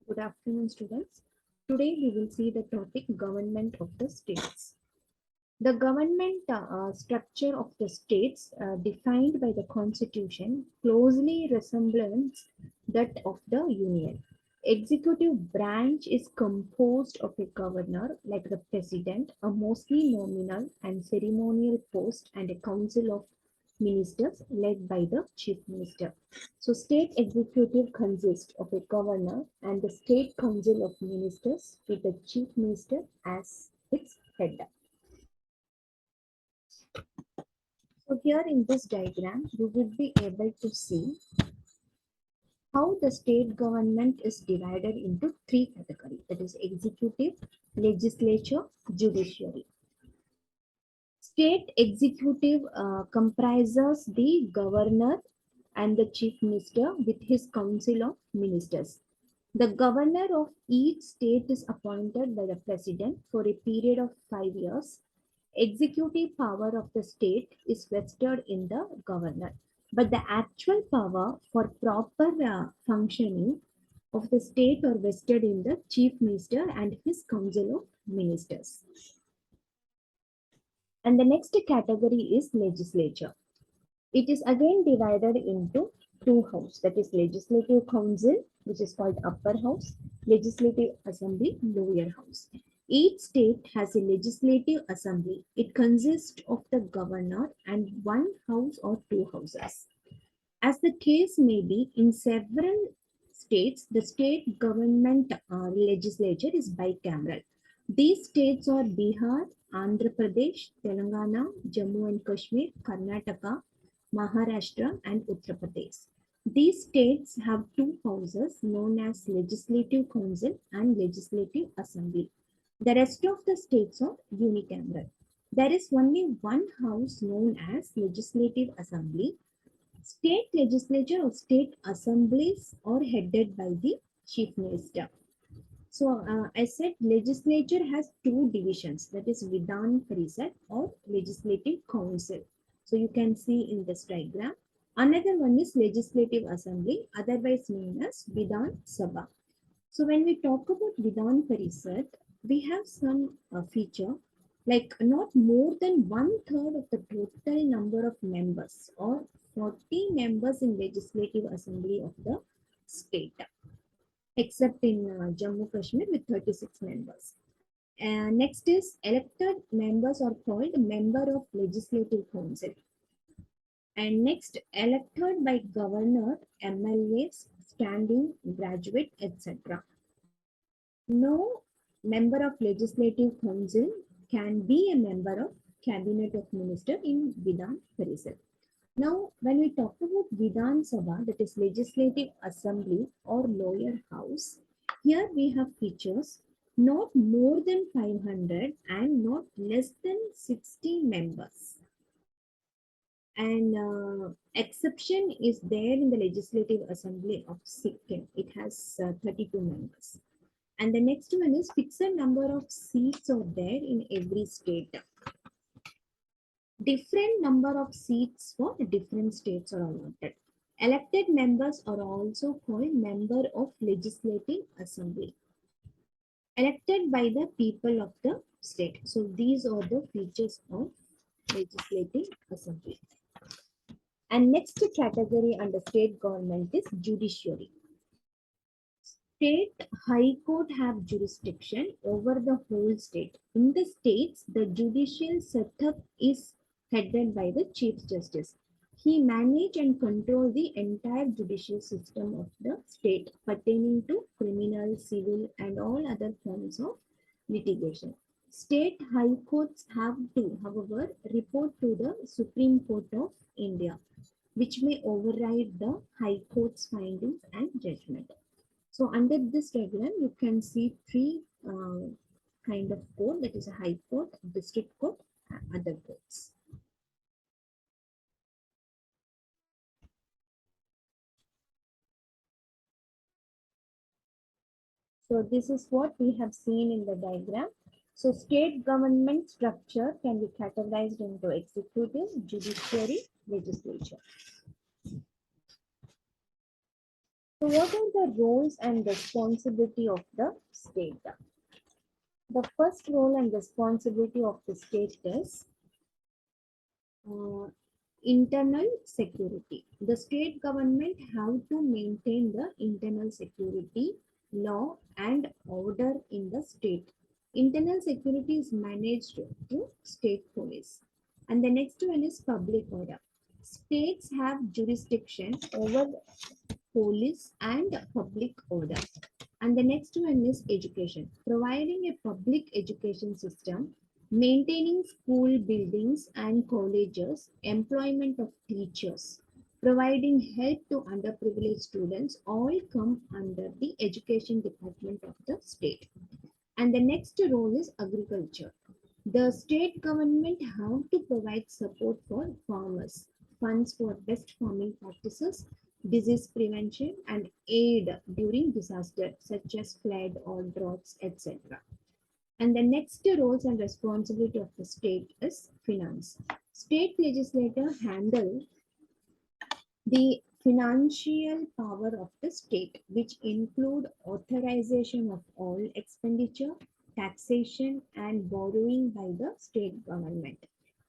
Good afternoon, students. Today we will see the topic government of the states. The government structure of the states defined by the constitution closely resembles that of the union. Executive branch is composed of a governor like the president, a mostly nominal and ceremonial post, and a council of ministers led by the chief minister. So state executive consists of a governor and the state council of ministers with the chief minister as its head. So here in this diagram, you will be able to see how the state government is divided into three categories. That is executive, legislature, judiciary. State executive comprises the governor and the chief minister with his council of ministers. The governor of each state is appointed by the president for a period of 5 years. Executive power of the state is vested in the governor, but the actual power for proper functioning of the state are vested in the chief minister and his council of ministers. And the next category is legislature. It is again divided into two houses, that is legislative council, which is called upper house, legislative assembly, lower house. Each state has a legislative assembly. It consists of the governor and one house or two houses. As the case may be, in several states, the state government legislature is bicameral. These states are Bihar, Andhra Pradesh, Telangana, Jammu and Kashmir, Karnataka, Maharashtra, and Uttar Pradesh. These states have two houses known as Legislative Council and Legislative Assembly. The rest of the states are unicameral. There is only one house known as Legislative Assembly. State legislature or state assemblies are headed by the chief minister. So I said legislature has two divisions, that is Vidhan Parishad or Legislative Council. So you can see in this diagram. Another one is Legislative Assembly, otherwise known as Vidhan Sabha. So when we talk about Vidhan Parishad, we have some feature like not more than one third of the total number of members or 40 members in Legislative Assembly of the state, except in Jammu Kashmir with 36 members. And next is elected members are called member of Legislative Council. And next, elected by governor, MLAs, standing, graduate, etc. No member of Legislative Council can be a member of Cabinet of Minister in Vidhan Parishad. Now, when we talk about Vidhan Sabha, that is Legislative Assembly or lower house, here we have features not more than 500 and not less than 60 members. And exception is there in the Legislative Assembly of Sikkim. It has 32 members. And the next one is fixed number of seats are there in every state. Different number of seats for different states are allotted. Elected members are also called member of Legislative Assembly. Elected by the people of the state. So these are the features of Legislative Assembly. And next category under state government is judiciary. State high court have jurisdiction over the whole state. In the states, the judicial setup is headed by the Chief Justice. He manage and control the entire judicial system of the state pertaining to criminal, civil, and all other forms of litigation. State high courts have to, however, report to the Supreme Court of India, which may override the High Court's findings and judgment. So under this diagram, you can see three kind of court, that is a High Court, District Court, and other courts. So this is what we have seen in the diagram. So state government structure can be categorized into executive, judiciary, legislature. So what are the roles and responsibility of the state? The first role and responsibility of the state is uh, internal security. The state government have to maintain the internal security, law and order in the state. Internal security is managed through state police. And the next one is public order. States have jurisdiction over police and public order. And the next one is education, providing a public education system, maintaining school buildings and colleges, employment of teachers, providing help to underprivileged students, all come under the education department of the state. And the next role is agriculture. The state government have to provide support for farmers, funds for best farming practices, disease prevention, and aid during disaster such as flood or droughts, etc. And the next roles and responsibility of the state is finance. State legislature handle the financial power of the state, which include authorization of all expenditure, taxation, and borrowing by the state government.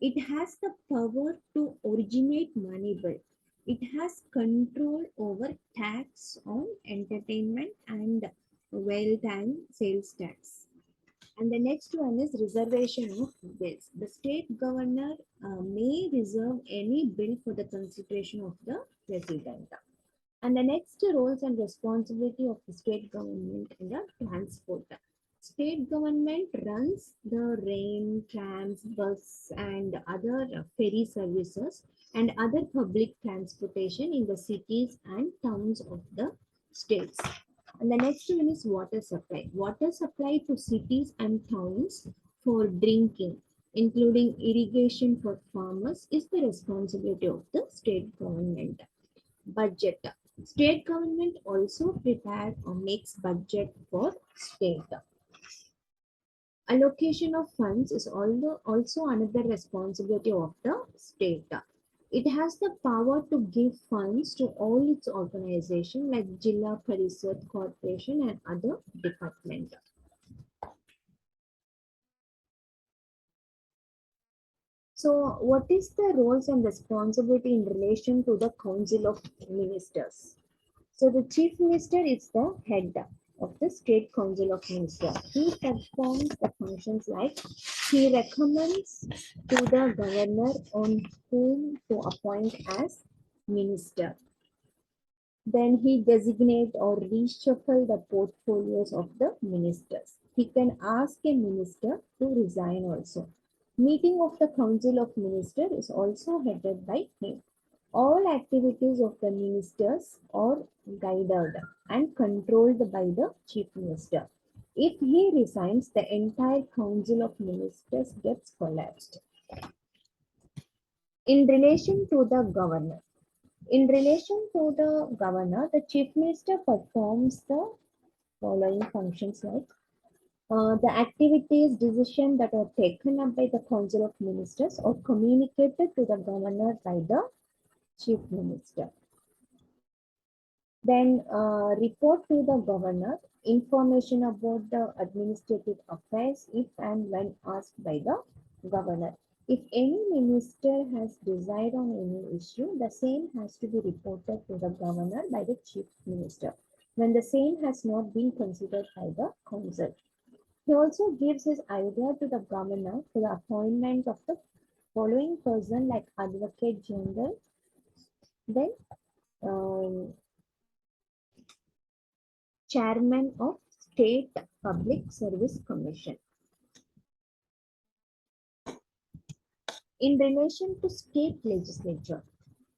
It has the power to originate money bill. It has control over tax on entertainment and wealth and sales tax. And the next one is reservation of bills. The state governor may reserve any bill for the consideration of the president. And the next roles and responsibility of the state government in the transport. State government runs the rail, trams, bus, and other ferry services and other public transportation in the cities and towns of the states. And the next one is water supply. Water supply to cities and towns for drinking, including irrigation for farmers, is the responsibility of the state government. Budget. State government also prepare or makes budget for state. Allocation of funds is also another responsibility of the state. It has the power to give funds to all its organizations like Jilla Parishad Corporation and other departments. So, what is the roles and responsibility in relation to the Council of Ministers? So the chief minister is the head of the state council of ministers. He performs the functions like he recommends to the governor on whom to appoint as minister. Then he designate or reshuffle the portfolios of the ministers. He can ask a minister to resign also. Meeting of the council of ministers is also headed by him. All activities of the ministers are guided and controlled by the chief minister. If he resigns, the entire council of ministers gets collapsed. In relation to the governor, the chief minister performs the following functions like the activities, decisions that are taken up by the council of ministers or communicated to the governor by the chief minister. Then report to the governor information about the administrative affairs if and when asked by the governor. If any minister has decided on any issue, the same has to be reported to the governor by the chief minister when the same has not been considered by the council. He also gives his idea to the governor for the appointment of the following person like Advocate General, then um, Chairman of State Public Service Commission. In relation to state legislature,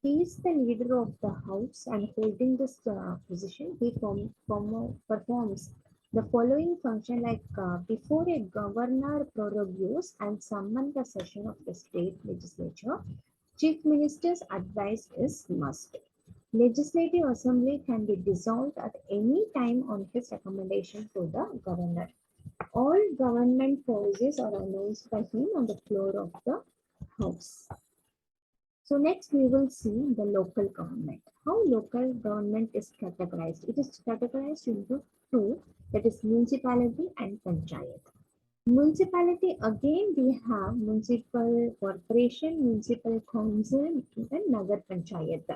he is the leader of the house and holding this position, he performs the following function like before a governor prorogues and summon the session of the state legislature, chief minister's advice is must. Legislative assembly can be dissolved at any time on his recommendation to the governor. All government policies are announced by him on the floor of the house. So next we will see the local government. How local government is categorized. It is categorized into two, that is municipality and panchayat. Municipality, again we have municipal corporation, municipal council, and nagar panchayat.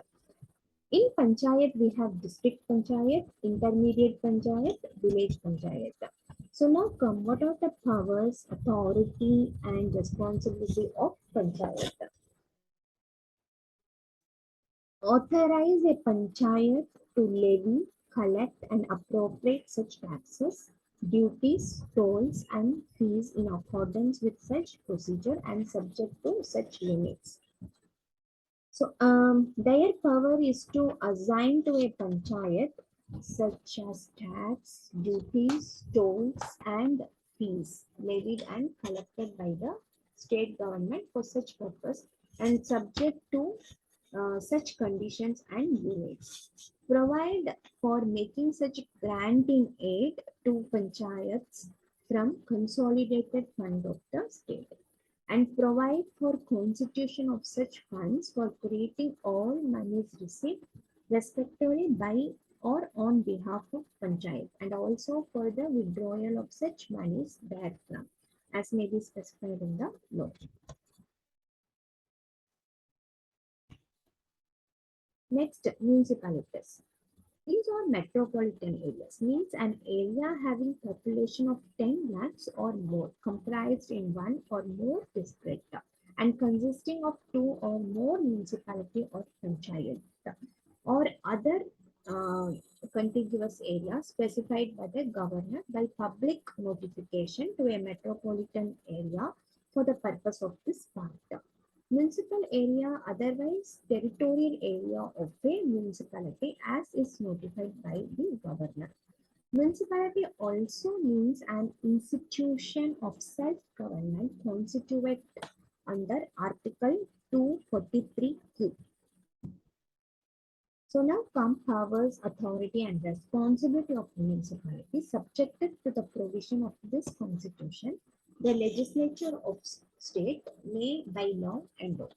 In panchayat we have district panchayat, intermediate panchayat, village panchayat. So now come, what are the powers, authority and responsibility of panchayat? Authorize a panchayat to levy, collect and appropriate such taxes, duties, tolls and fees in accordance with such procedure and subject to such limits. So their power is to assign to a panchayat such as tax, duties, tolls and fees levied and collected by the state government for such purpose and subject to such conditions and limits. Provide for making such granting aid to panchayats from consolidated fund of the state and provide for constitution of such funds for creating all monies received respectively by or on behalf of panchayat and also for the withdrawal of such monies therefrom as may be specified in the law. Next, municipalities. These are metropolitan areas, means an area having population of 10 lakhs or more, comprised in one or more district and consisting of two or more municipality or panchayat or other uh, contiguous areas specified by the governor by public notification to a metropolitan area for the purpose of this part. Municipal area, otherwise territorial area of a municipality as is notified by the governor. Municipality also means an institution of self-government constituted under Article 243Q. So now come powers, authority and responsibility of municipality subjected to the provision of this constitution. The legislature of state may by law endow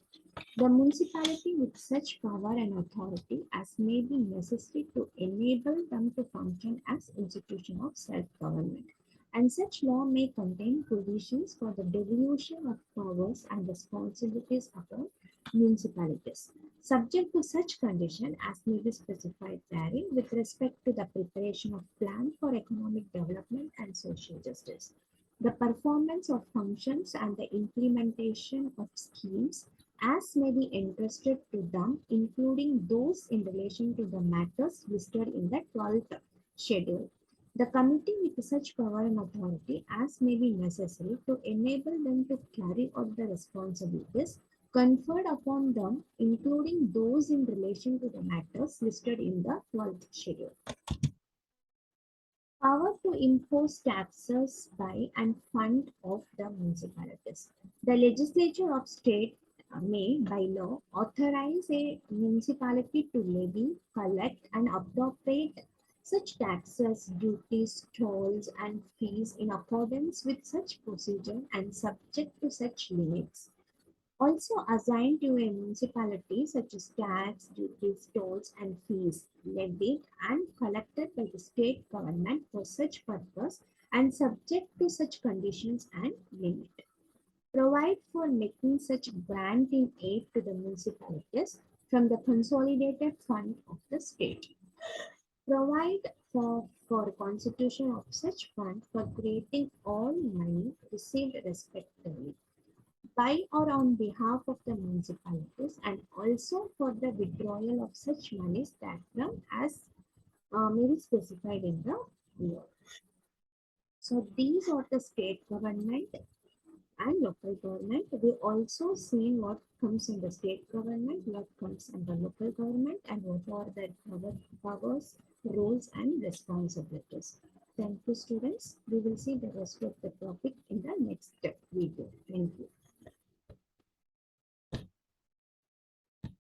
the municipality with such power and authority as may be necessary to enable them to function as institution of self-government. And such law may contain provisions for the devolution of powers and responsibilities upon municipalities, subject to such condition as may be specified therein with respect to the preparation of plan for economic development and social justice, the performance of functions and the implementation of schemes as may be entrusted to them, including those in relation to the matters listed in the 12th schedule. The committee with such power and authority as may be necessary to enable them to carry out the responsibilities conferred upon them, including those in relation to the matters listed in the 12th schedule. Power to impose taxes by and fund of the municipalities. The legislature of state may, by law, authorize a municipality to levy, collect, and appropriate such taxes, duties, tolls, and fees in accordance with such procedure and subject to such limits also assigned to a municipality such as tax, duties, tolls, and fees levied and collected by the state government for such purpose and subject to such conditions and limit. Provide for making such granting aid to the municipalities from the consolidated fund of the state. Provide for constitution of such fund for creating all money received respectively by or on behalf of the municipalities and also for the withdrawal of such monies therefrom as may be specified in the law. So these are the state government and local government. We also seen what comes in the state government, what comes in the local government, and what are their powers, roles, and responsibilities. Thank you, students. We will see the rest of the topic in the next video. Thank you.